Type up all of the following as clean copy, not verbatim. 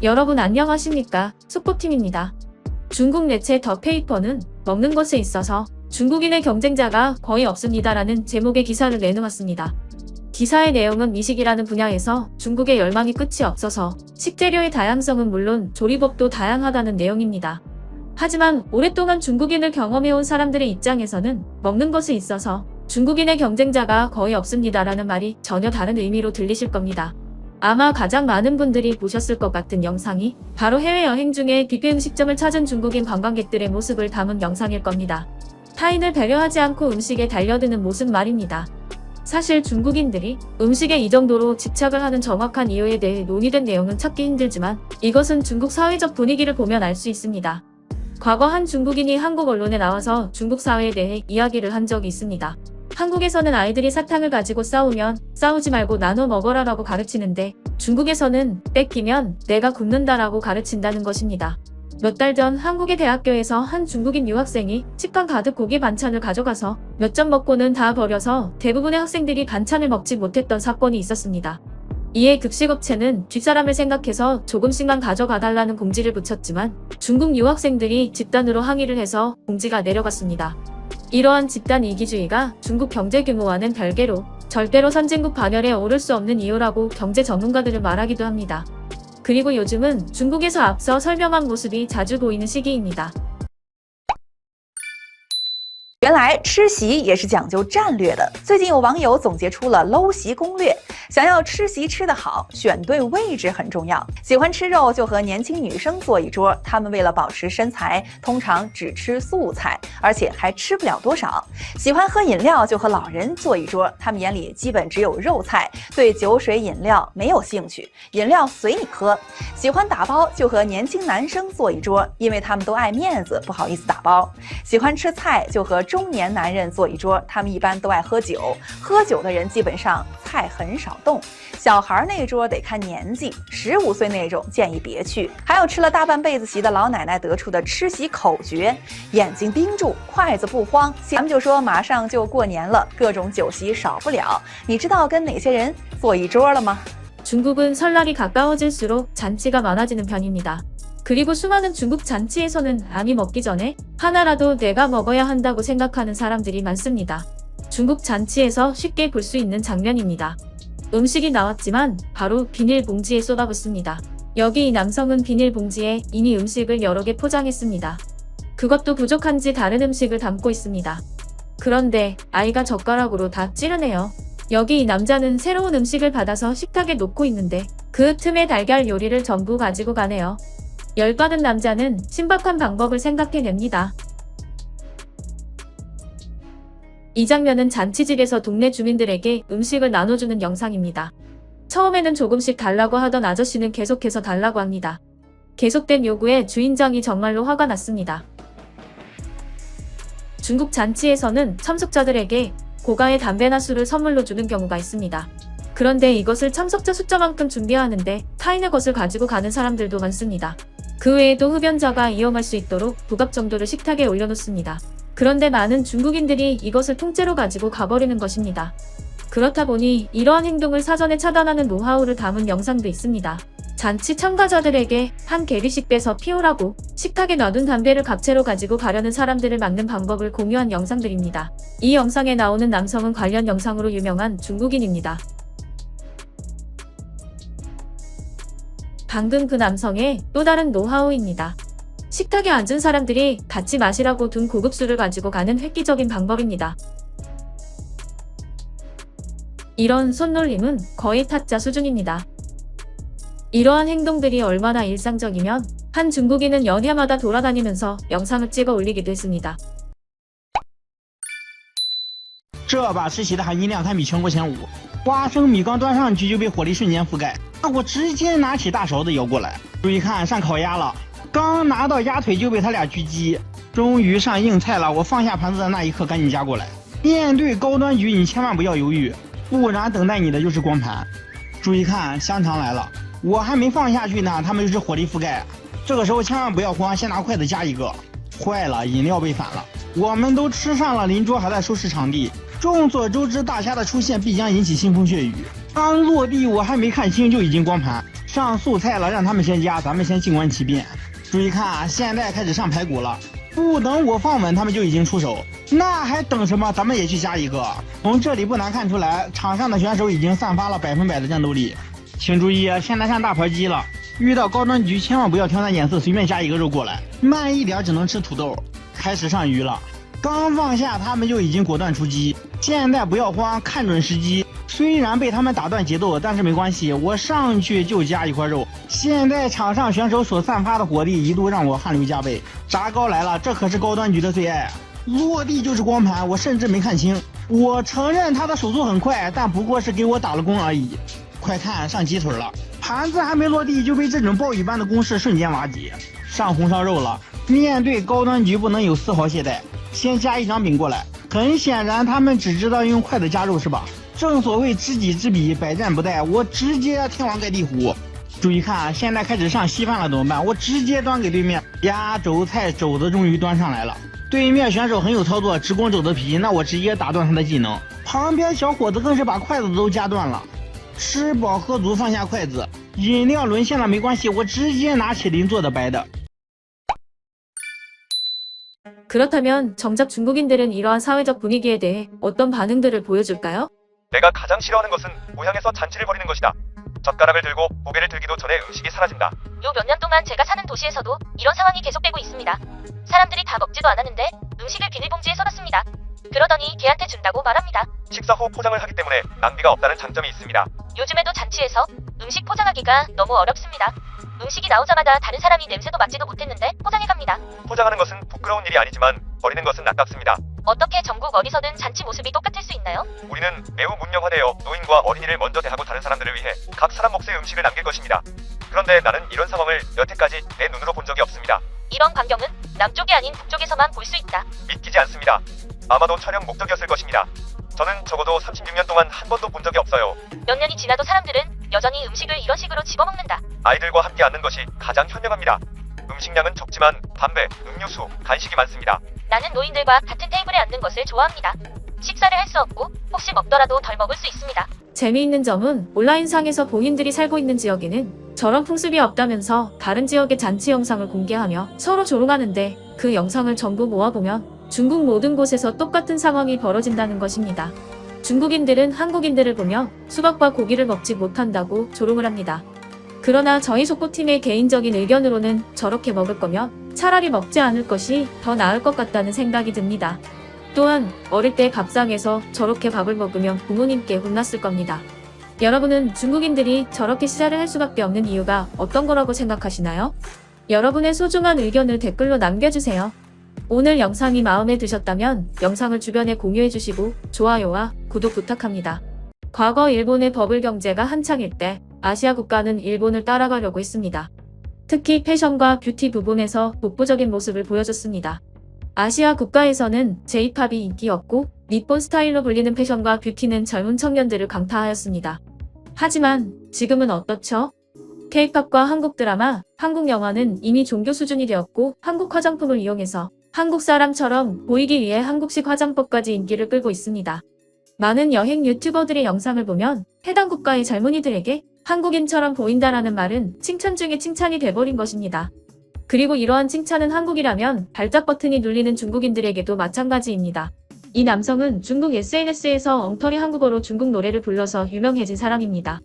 여러분 안녕하십니까? 속보팀입니다. 중국 매체 더 페이퍼는 먹는 것에 있어서 중국인의 경쟁자가 거의 없습니다라는 제목의 기사를 내놓았습니다. 기사의 내용은 미식이라는 분야에서 중국의 열망이 끝이 없어서 식재료의 다양성은 물론 조리법도 다양하다는 내용입니다. 하지만 오랫동안 중국인을 경험해온 사람들의 입장에서는 먹는 것에 있어서 중국인의 경쟁자가 거의 없습니다라는 말이 전혀 다른 의미로 들리실 겁니다. 아마 가장 많은 분들이 보셨을 것 같은 영상이 바로 해외여행 중에 뷔페 음식점을 찾은 중국인 관광객들의 모습을 담은 영상일 겁니다. 타인을 배려하지 않고 음식에 달려드는 모습 말입니다. 사실 중국인들이 음식에 이 정도로 집착을 하는 정확한 이유에 대해 논의된 내용은 찾기 힘들지만 이것은 중국 사회적 분위기를 보면 알 수 있습니다. 과거 한 중국인이 한국 언론에 나와서 중국 사회에 대해 이야기를 한 적이 있습니다. 한국에서는 아이들이 사탕을 가지고 싸우면 싸우지 말고 나눠 먹어라라고 가르치는데 중국에서는 뺏기면 내가 굶는다라고 가르친다는 것입니다. 몇 달 전 한국의 대학교에서 한 중국인 유학생이 식판 가득 고기 반찬을 가져가서 몇 점 먹고는 다 버려서 대부분의 학생들이 반찬을 먹지 못했던 사건이 있었습니다. 이에 급식업체는 뒷사람을 생각해서 조금씩만 가져가달라는 공지를 붙였지만 중국 유학생들이 집단으로 항의를 해서 공지가 내려갔습니다. 이러한 집단 이기주의가 중국 경제 규모와는 별개로 절대로 선진국 반열에 오를 수 없는 이유라고 경제 전문가들은 말하기도 합니다. 그리고 요즘은 중국에서 앞서 설명한 모습이 자주 보이는 시기입니다. 原来吃席也是讲究战略的。最近有网友总结出了搂席攻略，想要吃席吃得好，选对位置很重要。喜欢吃肉就和年轻女生坐一桌，她们为了保持身材，通常只吃素菜，而且还吃不了多少。喜欢喝饮料就和老人坐一桌，他们眼里基本只有肉菜，对酒水饮料没有兴趣，饮料随你喝。喜欢打包就和年轻男生坐一桌，因为他们都爱面子，不好意思打包。喜欢吃菜就和中年男人坐一桌，他们一般都爱喝酒，喝酒的人基本上菜很少动。小孩那一桌得看年纪，15岁那种建议别去。还有吃了大半辈子席的老奶奶得出的吃席口诀：眼睛盯住，筷子不慌。咱们就说马上就过年了，各种酒席少不了。你知道跟哪些人坐一桌了吗？ 중국은 설날이 가까워질수록 잔치가 많아지는 편입니다. 그리고 수많은 중국 잔치에서는 남이 먹기 전에 하나라도 내가 먹어야 한다고 생각하는 사람들이 많습니다. 중국 잔치에서 쉽게 볼 수 있는 장면입니다. 음식이 나왔지만 바로 비닐봉지에 쏟아붓습니다. 여기 이 남성은 비닐봉지에 이미 음식을 여러 개 포장했습니다. 그것도 부족한지 다른 음식을 담고 있습니다. 그런데 아이가 젓가락으로 다 찌르네요. 여기 이 남자는 새로운 음식을 받아서 식탁에 놓고 있는데 그 틈에 달걀 요리를 전부 가지고 가네요. 열받은 남자는 신박한 방법을 생각해냅니다. 이 장면은 잔치집에서 동네 주민들에게 음식을 나눠주는 영상입니다. 처음에는 조금씩 달라고 하던 아저씨는 계속해서 달라고 합니다. 계속된 요구에 주인장이 정말로 화가 났습니다. 중국 잔치에서는 참석자들에게 고가의 담배나 술을 선물로 주는 경우가 있습니다. 그런데 이것을 참석자 숫자만큼 준비하는데 타인의 것을 가지고 가는 사람들도 많습니다. 그 외에도 흡연자가 이용할 수 있도록 부갑 정도를 식탁에 올려놓습니다. 그런데 많은 중국인들이 이것을 통째로 가지고 가버리는 것입니다. 그렇다 보니 이러한 행동을 사전에 차단하는 노하우를 담은 영상도 있습니다. 잔치 참가자들에게 한 개리씩 빼서 피우라고 식탁에 놔둔 담배를 갑채로 가지고 가려는 사람들을 막는 방법을 공유한 영상들입니다. 이 영상에 나오는 남성은 관련 영상으로 유명한 중국인입니다. 방금 그 남성의 또 다른 노하우입니다. 식탁에 앉은 사람들이 같이 마시라고 둔 고급 술을 가지고 가는 획기적인 방법입니다. 이런 손놀림은 거의 타짜 수준입니다. 이러한 행동들이 얼마나 일상적이면 한 중국인은 연휴마다 돌아다니면서 영상을 찍어 올리기도 했습니다. 这把吃席的含金量堪比全国前5，花生米刚端上去就被火力瞬间覆盖，大伙直接拿起大勺子舀过来。注意看，上烤鸭了，刚拿到鸭腿就被他俩狙击。终于上硬菜了，我放下盘子的那一刻赶紧夹过来。面对高端局，你千万不要犹豫，不然等待你的就是光盘。注意看，香肠来了，我还没放下去呢，他们就是火力覆盖。这个时候千万不要慌，先拿筷子夹一个。坏了，饮料被反了，我们都吃上了，邻桌还在收拾场地。众所周知，大虾的出现必将引起腥风血雨。刚落地，我还没看清就已经光盘，上素菜了，让他们先加，咱们先静观其变。注意看啊，现在开始上排骨了，不等我放稳，他们就已经出手，那还等什么？咱们也去加一个。从这里不难看出来，场上的选手已经散发了100%的战斗力。请注意，现在上大盘鸡了，遇到高端局千万不要挑三拣四，随便加一个肉过来，慢一点只能吃土豆。开始上鱼了，刚放下他们就已经果断出击，现在不要慌，看准时机。虽然被他们打断节奏，但是没关系，我上去就加一块肉。现在场上选手所散发的火力一度让我汗流浃背。炸糕来了，这可是高端局的最爱，落地就是光盘，我甚至没看清。我承认他的手速很快，但不过是给我打了工而已。快看，上鸡腿了，盘子还没落地就被这种暴雨般的攻势瞬间瓦解。上红烧肉了，面对高端局不能有丝毫懈怠，先加一张饼过来。很显然他们只知道用筷子夹肉是吧？正所谓知己知彼，百战不殆，我直接天王盖地虎。注意看，现在开始上稀饭了怎么办？我直接端给对面。压轴菜肘子终于端上来了，对面选手很有操作，直攻肘子皮，那我直接打断他的技能。旁边小伙子更是把筷子都夹断了。吃饱喝足，放下筷子，饮料沦陷了没关系，我直接拿起邻座的白的。 그렇다면 정작 중국인들은 이러한 사회적 분위기에 대해 어떤 반응들을 보여줄까요? 내가 가장 싫어하는 것은 고향에서 잔치를 벌이는 것이다. 젓가락을 들고 고개를 들기도 전에 음식이 사라진다. 요 몇 년 동안 제가 사는 도시에서도 이런 상황이 계속되고 있습니다. 사람들이 다 먹지도 않았는데 음식을 비닐봉지에 써놨습니다. 그러더니 걔한테 준다고 말합니다. 식사 후 포장을 하기 때문에 낭비가 없다는 장점이 있습니다. 요즘에도 잔치에서 음식 포장하기가 너무 어렵습니다. 음식이 나오자마자 다른 사람이 냄새도 맡지도 못했는데 포장해 갑니다. 포장하는 것은 부끄러운 일이 아니지만 버리는 것은 아깝습니다. 어떻게 전국 어디서든 잔치 모습이 똑같을 수 있나요? 우리는 매우 문명화되어 노인과 어린이를 먼저 대하고 다른 사람들을 위해 각 사람 몫의 음식을 남길 것입니다. 그런데 나는 이런 상황을 여태까지 내 눈으로 본 적이 없습니다. 이런 광경은 남쪽이 아닌 북쪽에서만 볼 수 있다. 믿기지 않습니다. 아마도 촬영 목적이었을 것입니다. 저는 적어도 36년 동안 한 번도 본 적이 없어요. 몇 년이 지나도 사람들은 여전히 음식을 이런 식으로 집어먹는다. 아이들과 함께 앉는 것이 가장 현명합니다. 음식량은 적지만 담배, 음료수, 간식이 많습니다. 나는 노인들과 같은 테이블에 앉는 것을 좋아합니다. 식사를 할 수 없고 혹시 먹더라도 덜 먹을 수 있습니다. 재미있는 점은 온라인상에서 본인들이 살고 있는 지역에는 저런 풍습이 없다면서 다른 지역의 잔치 영상을 공개하며 서로 조롱하는데 그 영상을 전부 모아보면 중국 모든 곳에서 똑같은 상황이 벌어진다는 것입니다. 중국인들은 한국인들을 보며 수박과 고기를 먹지 못한다고 조롱을 합니다. 그러나 저희 속보팀의 개인적인 의견으로는 저렇게 먹을 거면 차라리 먹지 않을 것이 더 나을 것 같다는 생각이 듭니다. 또한 어릴 때 밥상에서 저렇게 밥을 먹으면 부모님께 혼났을 겁니다. 여러분은 중국인들이 저렇게 시사를 할 수밖에 없는 이유가 어떤 거라고 생각하시나요? 여러분의 소중한 의견을 댓글로 남겨주세요. 오늘 영상이 마음에 드셨다면 영상을 주변에 공유해주시고 좋아요와 구독 부탁합니다. 과거 일본의 버블 경제가 한창일 때 아시아 국가는 일본을 따라가려고 했습니다. 특히 패션과 뷰티 부분에서 독보적인 모습을 보여줬습니다. 아시아 국가에서는 J-팝이 인기였고 니폰 스타일로 불리는 패션과 뷰티는 젊은 청년들을 강타하였습니다. 하지만 지금은 어떻죠? K-팝과 한국 드라마, 한국 영화는 이미 종교 수준이 되었고 한국 화장품을 이용해서 한국 사람처럼 보이기 위해 한국식 화장법까지 인기를 끌고 있습니다. 많은 여행 유튜버들의 영상을 보면 해당 국가의 젊은이들에게 한국인처럼 보인다라는 말은 칭찬 중에 칭찬이 돼버린 것입니다. 그리고 이러한 칭찬은 한국이라면 발작 버튼이 눌리는 중국인들에게도 마찬가지입니다. 이 남성은 중국 SNS에서 엉터리 한국어로 중국 노래를 불러서 유명해진 사람입니다.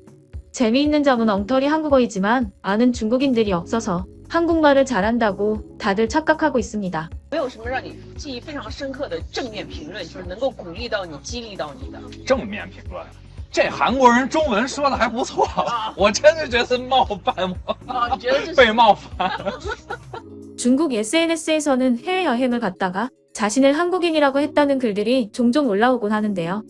재미있는 점은 엉터리 한국어이지만 아는 중국인들이 없어서 한국말을 잘한다고 다들 착각하고 있습니다. 没有什么让你记忆非常深刻的正面评论，就是能够鼓励到你、激励到你的。正面评论，这韩国人中文说的还不错，我真的觉得冒犯我，你觉得这是被冒犯。 중국 SNS에서는 해외여행을 갔다가 자신을 한국인이라고 했다는 글들이 종종 올라오곤 하는데요.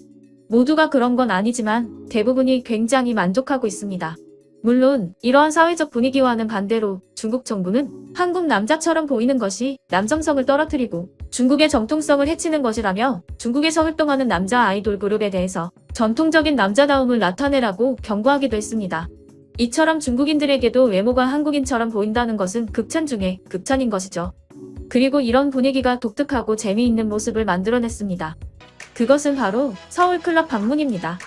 모두가 그런 건 아니지만 대부분이 굉장히 만족하고 있습니다. 물론 이러한 사회적 분위기와는 반대로 중국 정부는 한국 남자처럼 보이는 것이 남성성을 떨어뜨리고 중국의 정통성을 해치는 것이라며 중국에서 활동하는 남자 아이돌 그룹에 대해서 전통적인 남자다움을 나타내라고 경고하기도 했습니다. 이처럼 중국인들에게도 외모가 한국인처럼 보인다는 것은 극찬 중에 극찬인 것이죠. 그리고 이런 분위기가 독특하고 재미있는 모습을 만들어냈습니다. 그것은 바로 서울 클럽 방문입니다.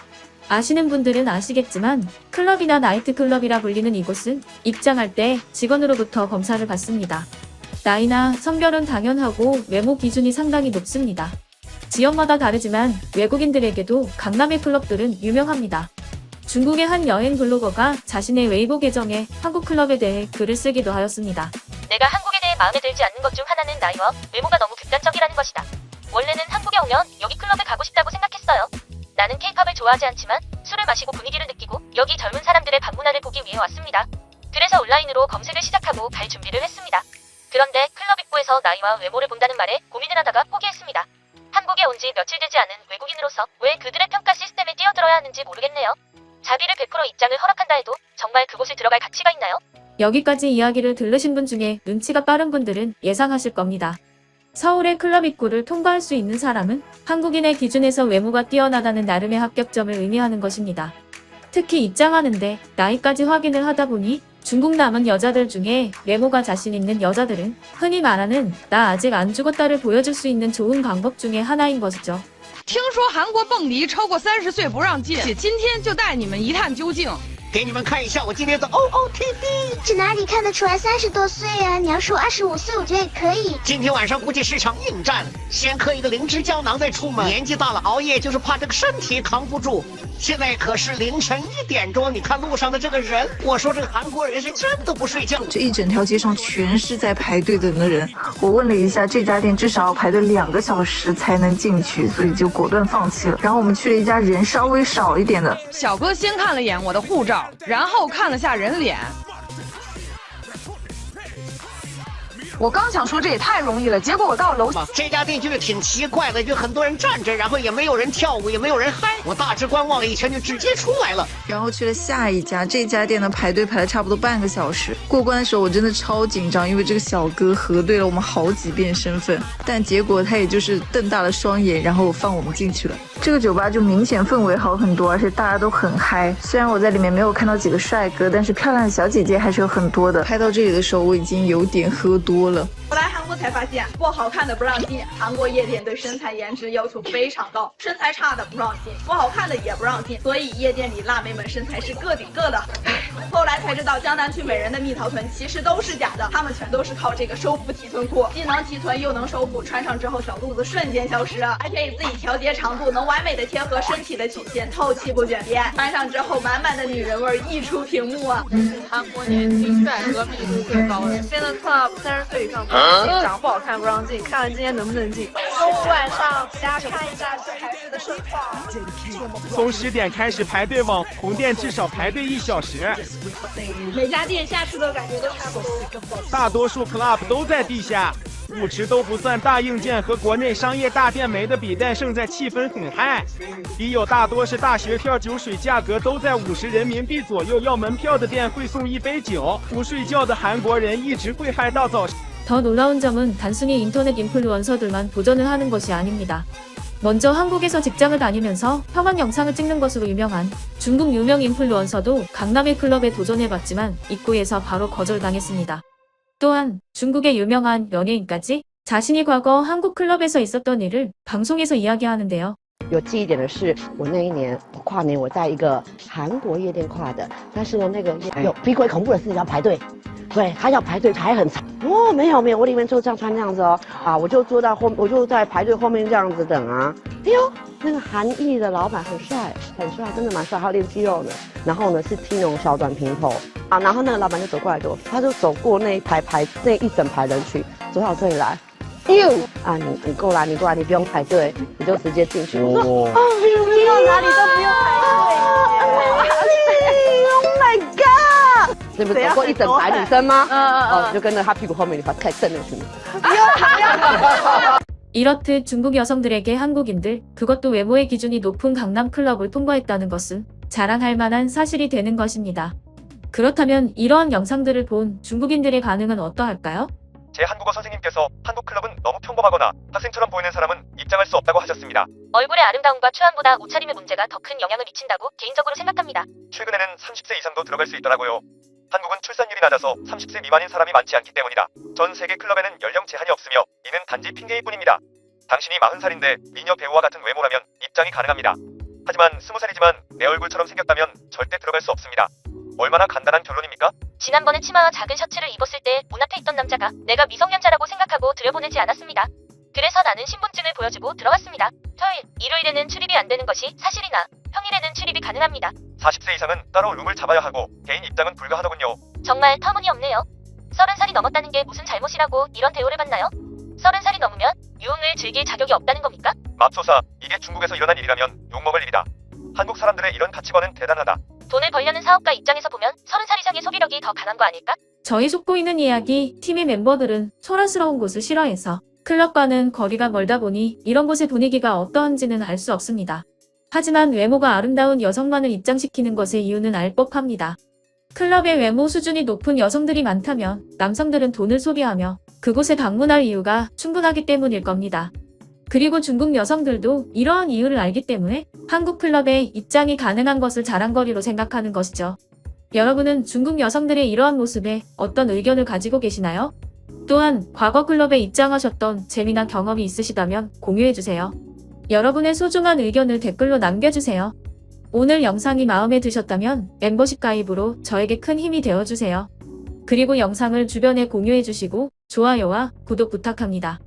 아시는 분들은 아시겠지만 클럽이나 나이트클럽이라 불리는 이곳은 입장할 때 직원으로부터 검사를 받습니다. 나이나 성별은 당연하고 외모 기준이 상당히 높습니다. 지역마다 다르지만 외국인들에게도 강남의 클럽들은 유명합니다. 중국의 한 여행 블로거가 자신의 웨이보 계정에 한국 클럽에 대해 글을 쓰기도 하였습니다. 내가 한국에 대해 마음에 들지 않는 것 중 하나는 나이와 외모가 너무 극단적이라는 것이다. 원래는 한국에 오면 여기 클럽에 가고 싶다고 생각했어요. 나는 케이팝을 좋아하지 않지만 술을 마시고 분위기를 느끼고 여기 젊은 사람들의 방문화를 보기 위해 왔습니다. 그래서 온라인으로 검색을 시작하고 갈 준비를 했습니다. 그런데 클럽 입구에서 나이와 외모를 본다는 말에 고민을 하다가 포기했습니다. 한국에 온 지 며칠 되지 않은 외국인으로서 왜 그들의 평가 시스템에 뛰어들어야 하는지 모르겠네요. 자비를 100% 입장을 허락한다 해도 정말 그곳을 들어갈 가치가 있나요? 여기까지 이야기를 들으신 분 중에 눈치가 빠른 분들은 예상하실 겁니다. 서울의 클럽 입구를 통과할 수 있는 사람은 한국인의 기준에서 외모가 뛰어나다는 나름의 합격점을 의미하는 것입니다. 특히 입장하는데 나이까지 확인을 하다 보니 중국 남은 여자들 중에 외모가 자신 있는 여자들은 흔히 말하는 나 아직 안 죽었다를 보여줄 수 있는 좋은 방법 중에 하나인 것이죠. 听说韩国蹦迪超过30岁不让进，姐今天就带你们一探究竟。给你们看一下我今天的 OOTD。这哪里看得出来30多岁啊？你要说25岁，我觉得也可以。今天晚上估计是场硬战，先嗑一个灵芝胶囊再出门。年纪大了熬夜就是怕这个身体扛不住。现在可是凌晨1点钟，你看路上的这个人，我说这个韩国人是真的不睡觉。这一整条街上全是在排队等的人。我问了一下，这家店至少要排队2个小时才能进去，所以就果断放弃了。然后我们去了一家人稍微少一点的。小哥先看了眼我的护照，然后看了下人脸。我刚想说这也太容易了，结果我到楼下，这家店就是挺奇怪的，就很多人站着，然后也没有人跳舞，也没有人嗨。我大致观望了一圈，就直接出来了。然后去了下一家，这家店呢排队排了差不多半个小时。过关的时候我真的超紧张，因为这个小哥核对了我们好几遍身份，但结果他也就是瞪大了双眼，然后放我们进去了。这个酒吧就明显氛围好很多，而且大家都很嗨。虽然我在里面没有看到几个帅哥，但是漂亮的小姐姐还是有很多的。拍到这里的时候，我已经有点喝多了。我来韩国才发现，不好看的不让进。韩国夜店对身材颜值要求非常高，身材差的不让进，不好看的也不让进。所以夜店里辣妹们身材是个顶个的。后来才知道，江南区美人的蜜桃臀其实都是假的，她们全都是靠这个收腹提臀裤，既能提臀又能收腹，穿上之后小肚子瞬间消失，还可以自己调节长度，能完美的贴合身体的曲线，透气不卷边。穿上之后，满满的女人味溢出屏幕啊！韩国年轻帅哥密度最高的，现在club 30岁以上不让进，长不好看不让进，看看今天能不能进。周五晚上大家看一下这台式的盛况。从10点开始排队，网红店至少排队1小时。每家店下去的感觉都差不多。大多数 club 都在地下，舞池都不算大硬件，和国内商业大店没得比，但胜在气氛很嗨。笔友大多是大学票，酒水价格都在50人民币左右，要门票的店会送1杯酒。不睡觉的韩国人一直会嗨到早上。 더 놀라운 점은 단순히 인터넷 인플루언서들만 도전을 하는 것이 아닙니다. 먼저 한국에서 직장을 다니면서 평한 영상을 찍는 것으로 유명한 중국 유명 인플루언서도 강남의 클럽에 도전해봤지만 입구에서 바로 거절당했습니다. 또한 중국의 유명한 연예인까지 자신이 과거 한국 클럽에서 있었던 일을 방송에서 이야기하는데요. 有记忆点的是，我那一年跨年我在一个韩国夜店跨的，但是呢，那个有比鬼恐怖的是要排队，对，还要排队排很长。哦，没有，我里面就这样穿这样子哦，啊，我就坐到后，我就在排队后面这样子等啊。哎呦，那个韩裔的老板很帅，真的蛮帅，还有练肌肉的。然后呢是剃那种小短平头啊，然后那个老板就走过来给我，他就走过那一整排人群，走到这里来。 啊，你过来，你不用排队，你就直接进去。我说啊，去到哪里都不用排队。Oh my god！ 这不是走过一整排女生吗？哦，就跟着他屁股后面，你把开始瞪那群。 이렇듯 중국 여성들에게 한국인들, 그것도 외모의 기준이 높은 강남 클럽을 통과했다는 것은 자랑할 만한 사실이 되는 것입니다. 그렇다면 이러한 영상들을 본 중국인들의 반응은 어떠할까요? 제 한국어 선생님께서 한국 클럽은 너무 평범하거나 학생처럼 보이는 사람은 입장할 수 없다고 하셨습니다. 얼굴의 아름다움과 추함보다 옷차림의 문제가 더 큰 영향을 미친다고 개인적으로 생각합니다. 최근에는 30세 이상도 들어갈 수 있더라고요. 한국은 출산율이 낮아서 30세 미만인 사람이 많지 않기 때문이다. 전 세계 클럽에는 연령 제한이 없으며 이는 단지 핑계일 뿐입니다. 당신이 40살인데 미녀 배우와 같은 외모라면 입장이 가능합니다. 하지만 20살이지만 내 얼굴처럼 생겼다면 절대 들어갈 수 없습니다. 얼마나 간단한 결론입니까? 지난번에 치마와 작은 셔츠를 입었을 때 문 앞에 있던 남자가 내가 미성년자라고 생각하고 들여보내지 않았습니다. 그래서 나는 신분증을 보여주고 들어갔습니다. 토요일, 일요일에는 출입이 안 되는 것이 사실이나 평일에는 출입이 가능합니다. 40세 이상은 따로 룸을 잡아야 하고 개인 입장은 불가하더군요. 정말 터무니없네요. 30살이 넘었다는 게 무슨 잘못이라고 이런 대우를 받나요? 30살이 넘으면 유흥을 즐길 자격이 없다는 겁니까? 맙소사, 이게 중국에서 일어난 일이라면 욕먹을 일이다. 한국 사람들의 이런 가치관은 대단하다. 돈을 벌려는 사업가 입장에서 보면 30살 이상의 소비력이 더 강한 거 아닐까? 저희 속보이는 이야기 팀의 멤버들은 소란스러운 곳을 싫어해서 클럽과는 거리가 멀다 보니 이런 곳의 분위기가 어떠한지는 알 수 없습니다. 하지만 외모가 아름다운 여성만을 입장시키는 것의 이유는 알 법합니다. 클럽의 외모 수준이 높은 여성들이 많다면 남성들은 돈을 소비하며 그곳에 방문할 이유가 충분하기 때문일 겁니다. 그리고 중국 여성들도 이러한 이유를 알기 때문에 한국 클럽에 입장이 가능한 것을 자랑거리로 생각하는 것이죠. 여러분은 중국 여성들의 이러한 모습에 어떤 의견을 가지고 계시나요? 또한 과거 클럽에 입장하셨던 재미난 경험이 있으시다면 공유해주세요. 여러분의 소중한 의견을 댓글로 남겨주세요. 오늘 영상이 마음에 드셨다면 멤버십 가입으로 저에게 큰 힘이 되어주세요. 그리고 영상을 주변에 공유해주시고 좋아요와 구독 부탁합니다.